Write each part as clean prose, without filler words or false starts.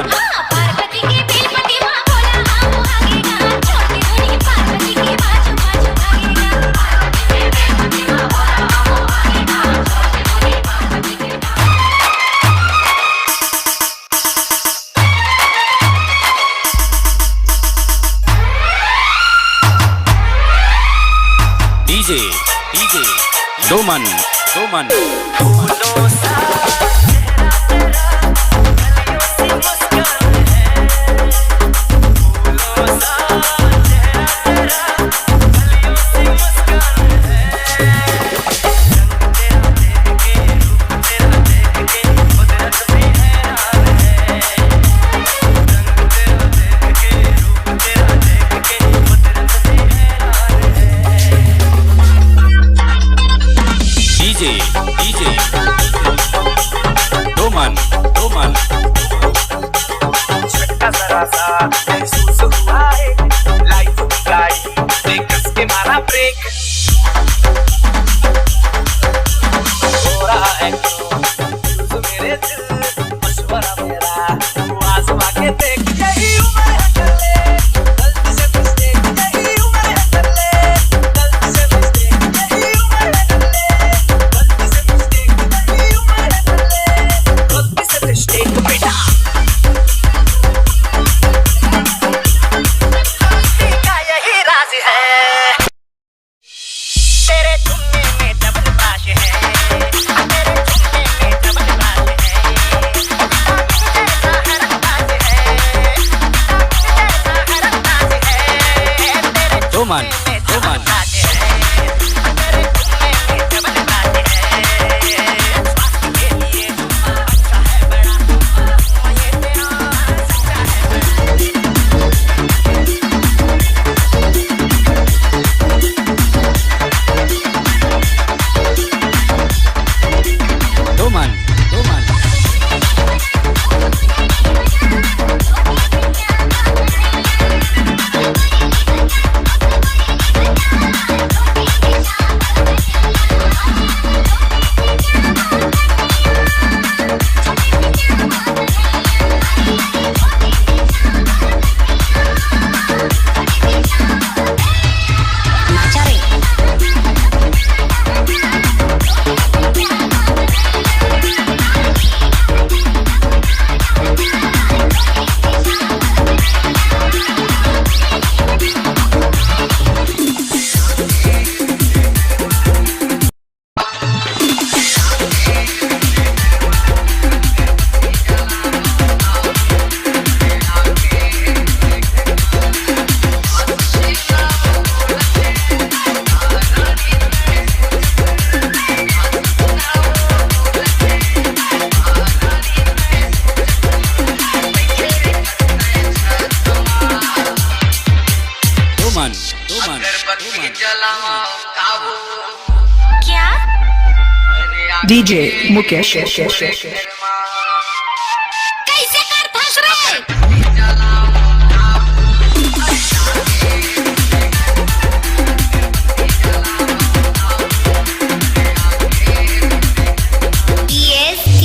पार्वती की बेलपति माँ बोला हाँ वो भागेगा, छोटी मुनी पार्वती के बाजू बाजू भागेगा। पार्वती की बेलपति माँ बोला हाँ वो भागेगा, छोटी मुनी पार्वती के DJ Doman DJ Doman झटका जरा सा महसूस हुआ है, लाइफ की गाड़ी ने कस के मारा ब्रेक। हो रहा है क्यों मेरे दिल, मशवरा मेरा तू आजमा के देख। यही उम्र है कर ले गलती से मिस्टेक, यही उम्र है कर ले गलती से मिस्टेक, यही उम्र है कर ले गलती से मिस्टेक, यही उम्र है कर ले गलती से मिस्टेक। बेटा Doman क्या DJ Mukesh कैसे कर फंस रहे? DSK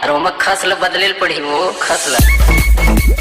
अरे मग खसलं बदलेल पडी हो खसलं